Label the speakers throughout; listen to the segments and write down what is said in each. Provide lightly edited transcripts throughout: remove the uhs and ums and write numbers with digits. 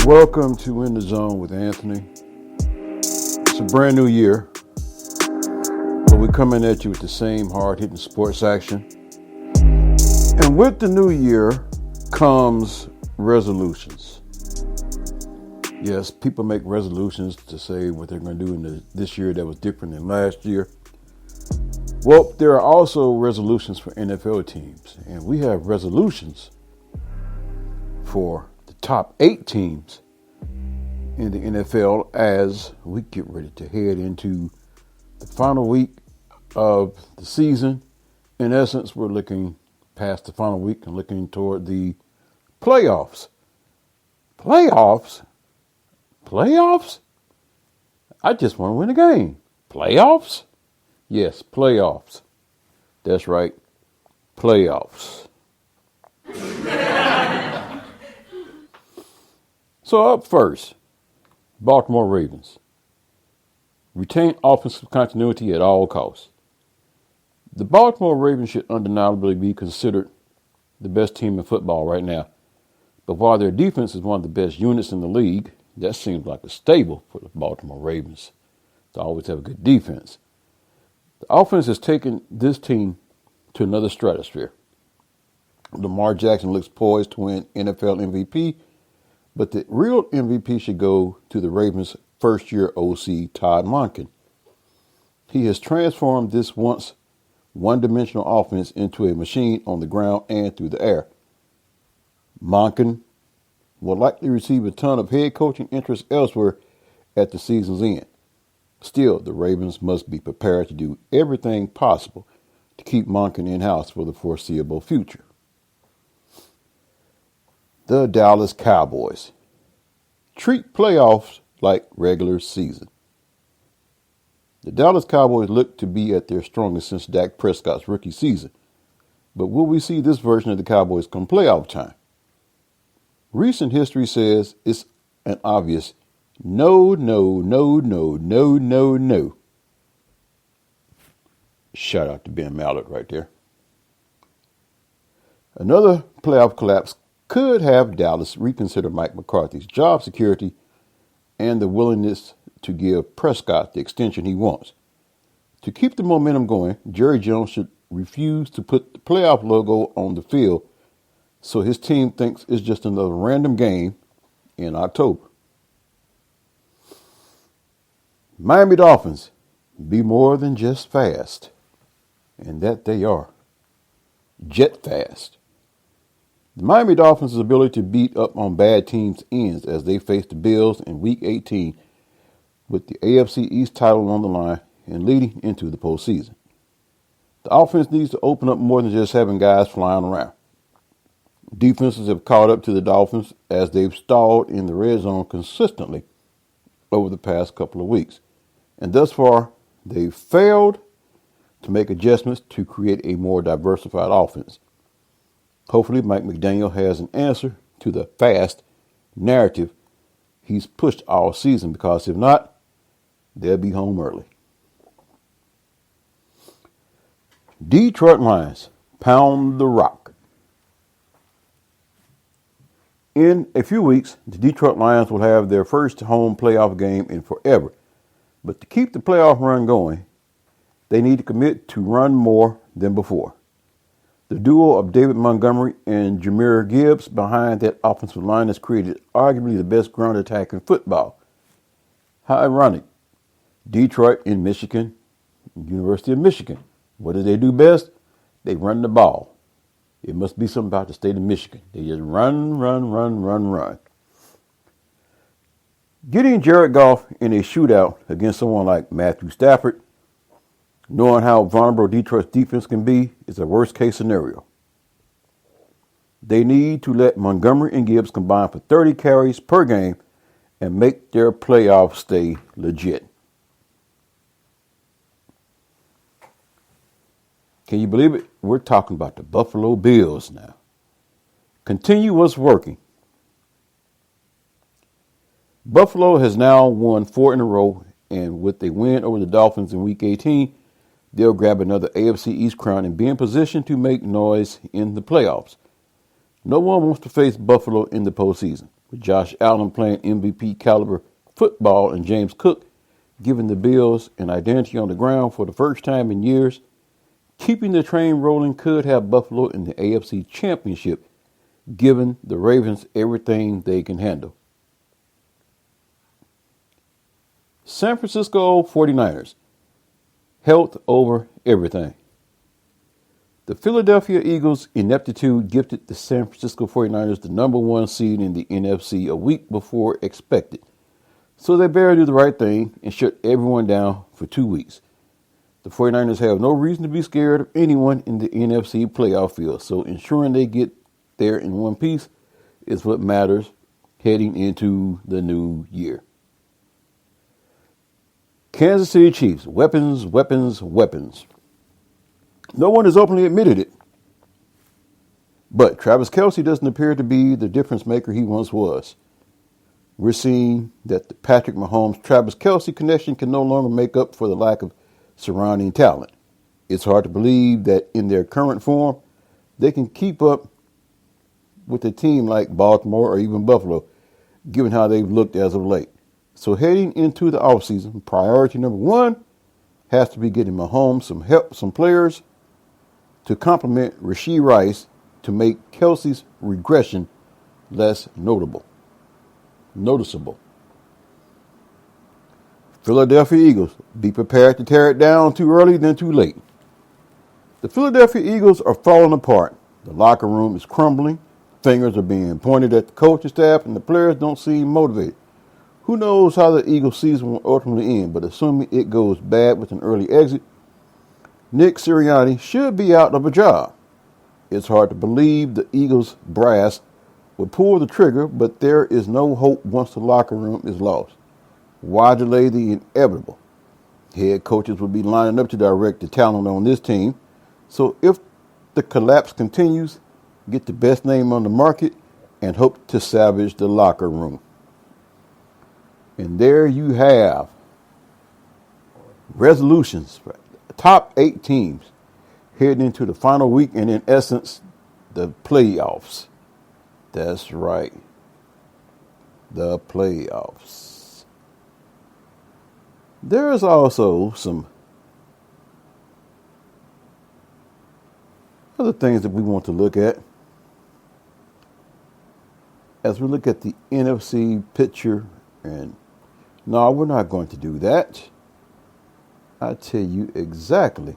Speaker 1: Welcome to In the Zone with Anthony. It's a brand new year, but we're coming at you with the same hard-hitting sports action. And with the new year comes resolutions. Yes, people make resolutions to say what they're going to do in this year that was different than last year. Well, there are also resolutions for NFL teams, and we have resolutions for the top 8 teams in the NFL as we get ready to head into the final week of the season. In essence, we're looking past the final week and looking toward the playoffs. Playoffs? I just want to win a game. Playoffs? Yes, playoffs. That's right, playoffs. So up first, Baltimore Ravens. Retain offensive continuity at all costs. The Baltimore Ravens should undeniably be considered the best team in football right now. But while their defense is one of the best units in the league, that seems like a stable for the Baltimore Ravens to always have a good defense. The offense has taken this team to another stratosphere. Lamar Jackson looks poised to win NFL MVP, but the real MVP should go to the Ravens' first-year OC, Todd Monken. He has transformed this once one-dimensional offense into a machine on the ground and through the air. Monken will likely receive a ton of head coaching interest elsewhere at the season's end. Still, the Ravens must be prepared to do everything possible to keep Monken in-house for the foreseeable future. The Dallas Cowboys. Treat playoffs like regular season. The Dallas Cowboys look to be at their strongest since Dak Prescott's rookie season. But will we see this version of the Cowboys come playoff time? Recent history says it's an obvious no. Shout out to Ben Mallett right there. Another playoff collapse could have Dallas reconsider Mike McCarthy's job security and the willingness to give Prescott the extension he wants. To keep the momentum going, Jerry Jones should refuse to put the playoff logo on the field so his team thinks it's just another random game in October. Miami Dolphins, be more than just fast, and that they are. Jet fast. The Miami Dolphins' ability to beat up on bad teams ends as they face the Bills in Week 18 with the AFC East title on the line and leading into the postseason. The offense needs to open up more than just having guys flying around. Defenses have caught up to the Dolphins as they've stalled in the red zone consistently over the past couple of weeks. And thus far, they've failed to make adjustments to create a more diversified offense. Hopefully, Mike McDaniel has an answer to the fast narrative he's pushed all season, because if not, they'll be home early. Detroit Lions, pound the rock. In a few weeks, the Detroit Lions will have their first home playoff game in forever. But to keep the playoff run going, they need to commit to run more than before. The duo of David Montgomery and Jahmyr Gibbs behind that offensive line has created arguably the best ground attack in football. How ironic. Detroit in Michigan, University of Michigan. What do they do best? They run the ball. It must be something about the state of Michigan. They just run. Getting Jared Goff in a shootout against someone like Matthew Stafford, knowing how vulnerable Detroit's defense can be, is a worst-case scenario. They need to let Montgomery and Gibbs combine for 30 carries per game and make their playoff stay legit. Can you believe it? We're talking about the Buffalo Bills now. Continue what's working. Buffalo has now won 4 in a row, and with a win over the Dolphins in Week 18, they'll grab another AFC East crown and be in position to make noise in the playoffs. No one wants to face Buffalo in the postseason. with Josh Allen playing MVP caliber football and James Cook giving the Bills an identity on the ground for the first time in years. Keeping the train rolling could have Buffalo in the AFC Championship, giving the Ravens everything they can handle. San Francisco 49ers. Health over everything. The Philadelphia Eagles' ineptitude gifted the San Francisco 49ers the number one seed in the NFC a week before expected. So they better do the right thing and shut everyone down for 2 weeks. The 49ers have no reason to be scared of anyone in the NFC playoff field, so ensuring they get there in one piece is what matters heading into the new year. Kansas City Chiefs, weapons, weapons, weapons. No one has openly admitted it, but Travis Kelce doesn't appear to be the difference maker he once was. We're seeing that the Patrick Mahomes-Travis Kelce connection can no longer make up for the lack of surrounding talent. It's hard to believe that in their current form, they can keep up with a team like Baltimore or even Buffalo, given how they've looked as of late. So heading into the offseason, priority number one has to be getting Mahomes some help, some players to complement Rashee Rice to make Kelce's regression less noticeable. Philadelphia Eagles, be prepared to tear it down too early than too late. The Philadelphia Eagles are falling apart. The locker room is crumbling. Fingers are being pointed at the coaching staff, and the players don't seem motivated. Who knows how the Eagles season will ultimately end, but assuming it goes bad with an early exit, Nick Sirianni should be out of a job. It's hard to believe the Eagles brass would pull the trigger, but there is no hope once the locker room is lost. Why delay the inevitable? Head coaches will be lining up to direct the talent on this team. So if the collapse continues, get the best name on the market and hope to salvage the locker room. And there you have resolutions for the top 8 teams heading into the final week and, in essence, the playoffs. That's right. The playoffs. There is also some other things that we want to look at as we look at the NFC picture. And no, we're not going to do that. I'll tell you exactly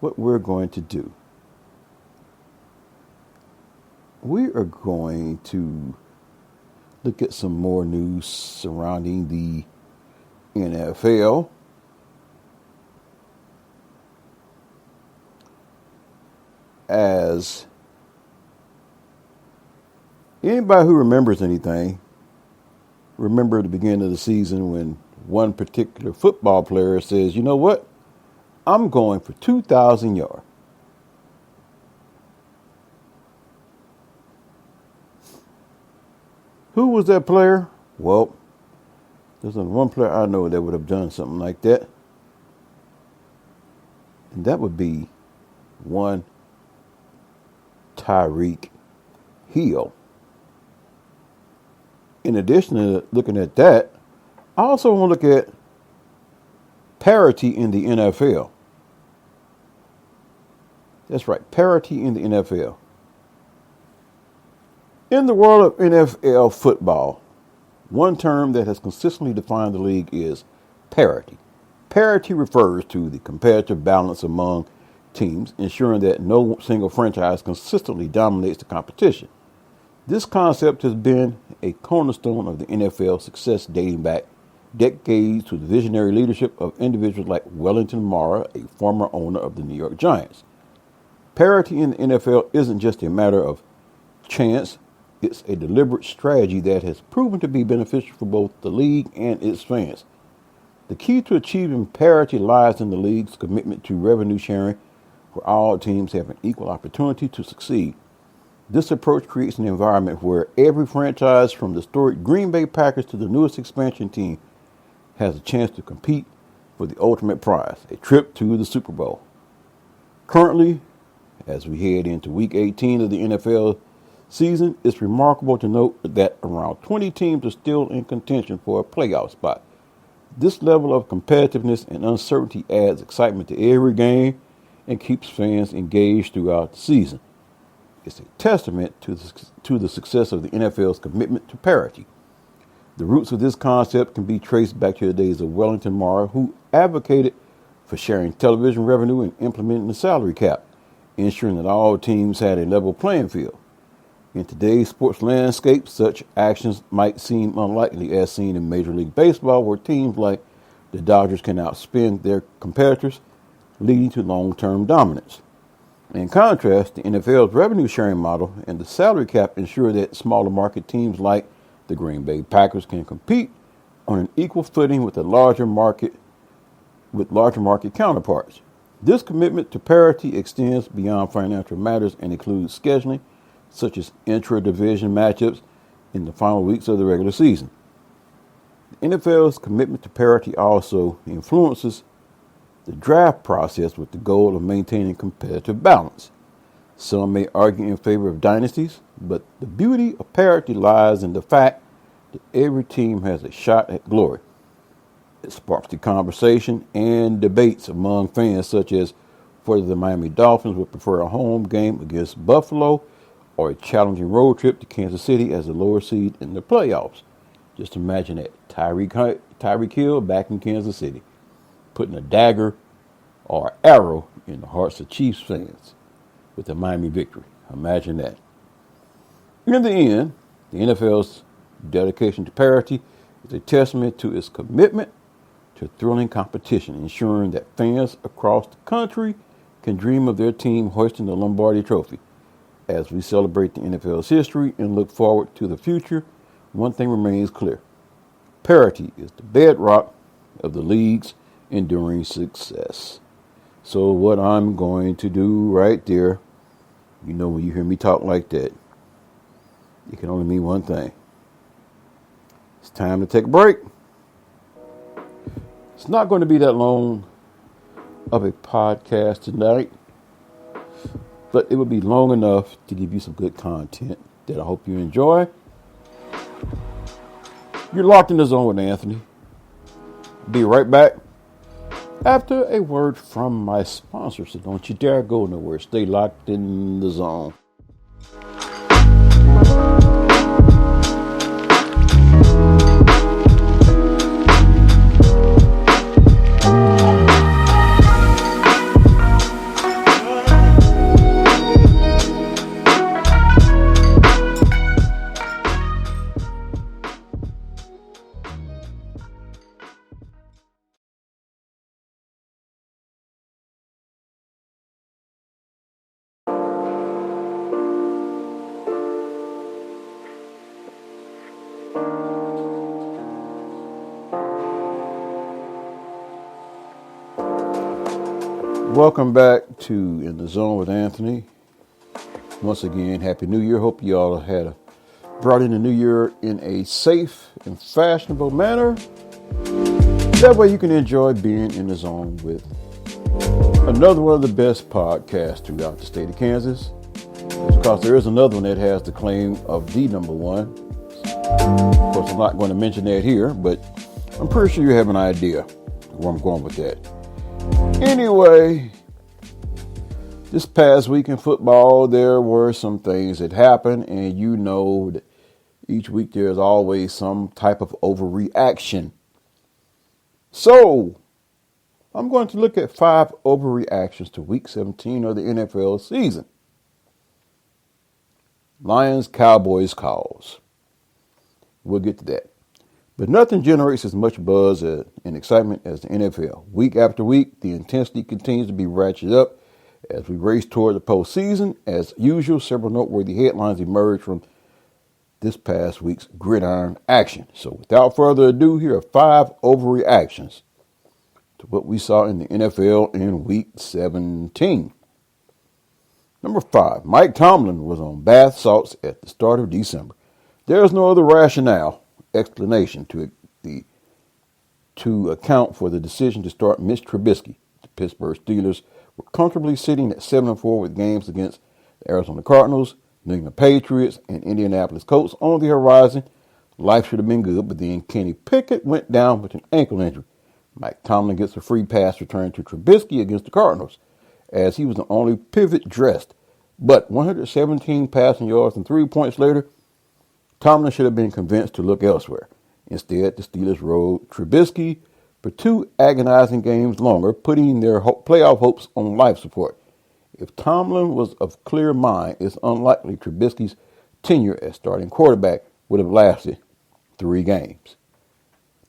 Speaker 1: what we're going to do. We are going to look at some more news surrounding the NFL. As anybody who remembers anything, remember the beginning of the season when one particular football player says, you know what, I'm going for 2,000 yards. Who was that player? Well, there's only one player I know that would have done something like that. And that would be one Tyreek Hill. In addition to looking at that, I also want to look at parity in the NFL. That's right, parity in the NFL. In the world of NFL football, one term that has consistently defined the league is parity. Parity refers to the competitive balance among teams, ensuring that no single franchise consistently dominates the competition. This concept has been a cornerstone of the NFL's success dating back decades to the visionary leadership of individuals like Wellington Mara, a former owner of the New York Giants. Parity in the NFL isn't just a matter of chance. It's a deliberate strategy that has proven to be beneficial for both the league and its fans. The key to achieving parity lies in the league's commitment to revenue sharing, where all teams have an equal opportunity to succeed. This approach creates an environment where every franchise, from the storied Green Bay Packers to the newest expansion team, has a chance to compete for the ultimate prize, a trip to the Super Bowl. Currently, as we head into Week 18 of the NFL season, it's remarkable to note that around 20 teams are still in contention for a playoff spot. This level of competitiveness and uncertainty adds excitement to every game and keeps fans engaged throughout the season. It's a testament to the success of the NFL's commitment to parity. The roots of this concept can be traced back to the days of Wellington Mara, who advocated for sharing television revenue and implementing the salary cap, ensuring that all teams had a level playing field. In today's sports landscape, such actions might seem unlikely, as seen in Major League Baseball, where teams like the Dodgers can outspend their competitors, leading to long-term dominance. In contrast, the NFL's revenue-sharing model and the salary cap ensure that smaller market teams like the Green Bay Packers can compete on an equal footing with larger market counterparts. This commitment to parity extends beyond financial matters and includes scheduling, such as intra-division matchups in the final weeks of the regular season. The NFL's commitment to parity also influences the draft process with the goal of maintaining competitive balance. Some may argue in favor of dynasties, but the beauty of parity lies in the fact that every team has a shot at glory. It sparks the conversation and debates among fans, such as whether the Miami Dolphins would prefer a home game against Buffalo or a challenging road trip to Kansas City as the lower seed in the playoffs. Just imagine that. Tyreek Hill back in Kansas City, putting a dagger or arrow in the hearts of Chiefs fans with the Miami victory. Imagine that. In the end, the NFL's dedication to parity is a testament to its commitment to thrilling competition, ensuring that fans across the country can dream of their team hoisting the Lombardi Trophy. As we celebrate the NFL's history and look forward to the future, one thing remains clear. Parity is the bedrock of the league's enduring success. So what I'm going to do right there, when you hear me talk like that, it can only mean one thing. It's time to take a break. It's not going to be that long of a podcast tonight, but it will be long enough to give you some good content that I hope you enjoy. You're locked in the zone with Anthony. Be right back after a word from my sponsor, so don't you dare go nowhere. Stay locked in the zone. Welcome back to In the Zone with Anthony. Once again, Happy New Year. Hope you all brought in the new year in a safe and fashionable manner. That way you can enjoy being in the zone with another one of the best podcasts throughout the state of Kansas. Because there is another one that has the claim of the number one. Of course, I'm not going to mention that here, but I'm pretty sure you have an idea where I'm going with that. Anyway, this past week in football, there were some things that happened, and you know that each week there's always some type of overreaction. So, I'm going to look at 5 overreactions to Week 17 of the NFL season. Lions-Cowboys calls. We'll get to that. But nothing generates as much buzz and excitement as the NFL. Week after week, the intensity continues to be ratcheted up as we race toward the postseason. As usual, several noteworthy headlines emerge from this past week's gridiron action. So without further ado, here are 5 overreactions to what we saw in the NFL in Week 17. Number 5, Mike Tomlin was on bath salts at the start of December. There is no other explanation to account for the decision to start Mitch Trubisky. The Pittsburgh Steelers were comfortably sitting at 7-4 with games against the Arizona Cardinals, New England Patriots and Indianapolis Colts on the horizon. Life should have been good, but then Kenny Pickett went down with an ankle injury. Mike Tomlin gets a free pass return to Trubisky against the Cardinals, as he was the only pivot dressed. But 117 passing yards and 3 points later, Tomlin should have been convinced to look elsewhere. Instead, the Steelers rode Trubisky for 2 agonizing games longer, putting their playoff hopes on life support. If Tomlin was of clear mind, it's unlikely Trubisky's tenure as starting quarterback would have lasted 3 games.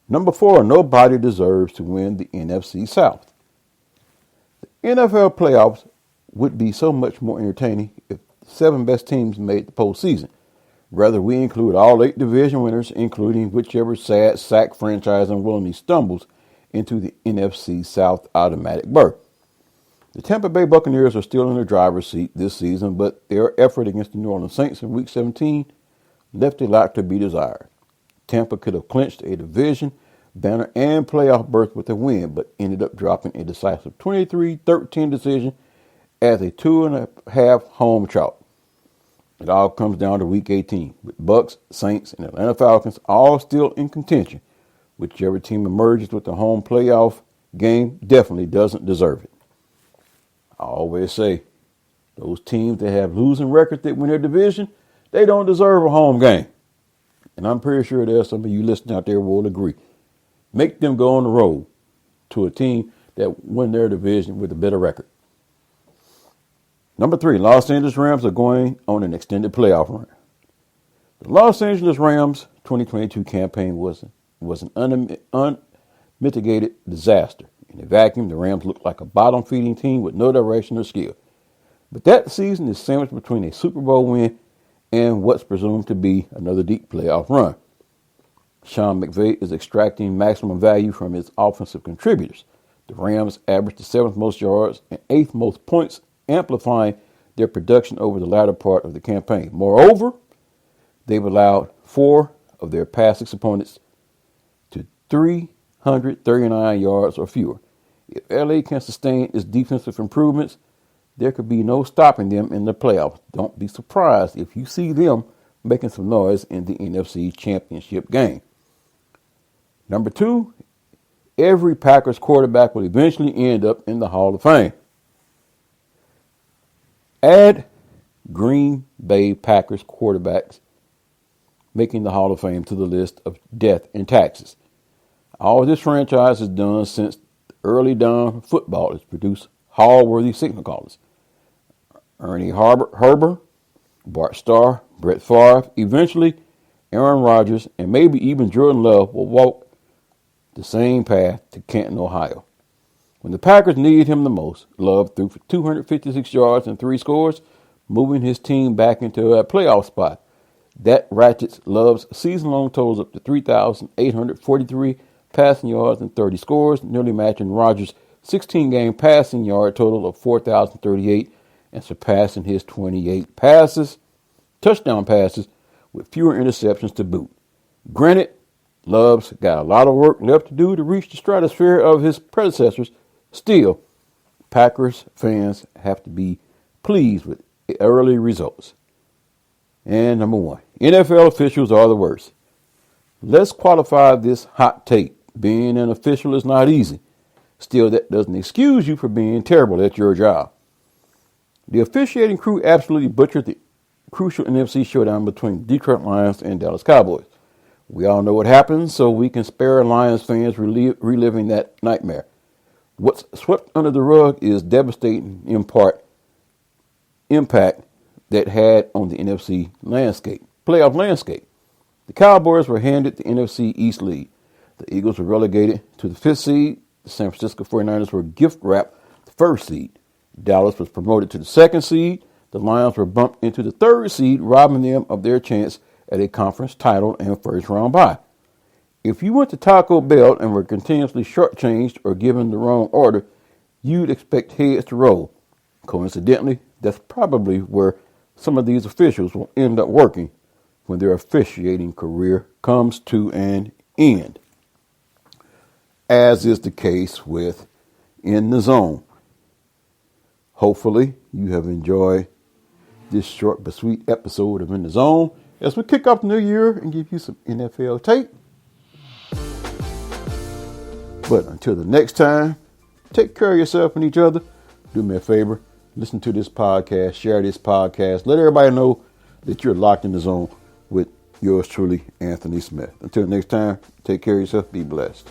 Speaker 1: Number 4, nobody deserves to win the NFC South. The NFL playoffs would be so much more entertaining if the 7 best teams made the postseason. Rather, we include all 8 division winners, including whichever sad sack franchise unwillingly stumbles into the NFC South automatic berth. The Tampa Bay Buccaneers are still in the driver's seat this season, but their effort against the New Orleans Saints in Week 17 left a lot to be desired. Tampa could have clinched a division, banner, and playoff berth with a win, but ended up dropping a decisive 23-13 decision as a 2.5 home chalk. It all comes down to Week 18, with Bucs, Saints, and Atlanta Falcons all still in contention. Whichever team emerges with the home playoff game definitely doesn't deserve it. I always say, those teams that have losing records that win their division, they don't deserve a home game. And I'm pretty sure there's some of you listening out there will agree. Make them go on the road to a team that win their division with a better record. Number 3, Los Angeles Rams are going on an extended playoff run. The Los Angeles Rams 2022 campaign was an unmitigated disaster. In a vacuum, the Rams looked like a bottom-feeding team with no direction or skill. But that season is sandwiched between a Super Bowl win and what's presumed to be another deep playoff run. Sean McVay is extracting maximum value from his offensive contributors. The Rams averaged the 7th most yards and 8th most points, amplifying their production over the latter part of the campaign. Moreover, they've allowed 4 of their past 6 opponents to 339 yards or fewer. If LA can sustain its defensive improvements, there could be no stopping them in the playoffs. Don't be surprised if you see them making some noise in the NFC Championship game. Number 2, every Packers quarterback will eventually end up in the Hall of Fame. Add Green Bay Packers quarterbacks making the Hall of Fame to the list of death and taxes. All this franchise has done since early down football is produce Hall-worthy signal callers. Ernie Herber, Bart Starr, Brett Favre, eventually Aaron Rodgers, and maybe even Jordan Love will walk the same path to Canton, Ohio. When the Packers needed him the most, Love threw for 256 yards and 3 scores, moving his team back into a playoff spot. That ratchets Love's season-long totals up to 3,843 passing yards and 30 scores, nearly matching Rodgers' 16-game passing yard total of 4,038 and surpassing his 28 touchdown passes, with fewer interceptions to boot. Granted, Love's got a lot of work left to do to reach the stratosphere of his predecessors. Still, Packers fans have to be pleased with early results. And number 1, NFL officials are the worst. Let's qualify this hot take. Being an official is not easy. Still, that doesn't excuse you for being terrible at your job. The officiating crew absolutely butchered the crucial NFC showdown between Detroit Lions and Dallas Cowboys. We all know what happened, so we can spare Lions fans reliving that nightmare. What's swept under the rug is devastating impact that had on the NFC playoff landscape. The Cowboys were handed the NFC East lead. The Eagles were relegated to the 5th seed. The San Francisco 49ers were gift-wrapped the 1st seed. Dallas was promoted to the 2nd seed. The Lions were bumped into the 3rd seed, robbing them of their chance at a conference title and first-round bye. If you went to Taco Bell and were continuously shortchanged or given the wrong order, you'd expect heads to roll. Coincidentally, that's probably where some of these officials will end up working when their officiating career comes to an end, as is the case with In the Zone. Hopefully, you have enjoyed this short but sweet episode of In the Zone as we kick off the new year and give you some NFL tape. But until the next time, take care of yourself and each other. Do me a favor, listen to this podcast, share this podcast, let everybody know that you're locked in the zone with yours truly, Anthony Smith. Until next time, take care of yourself, be blessed.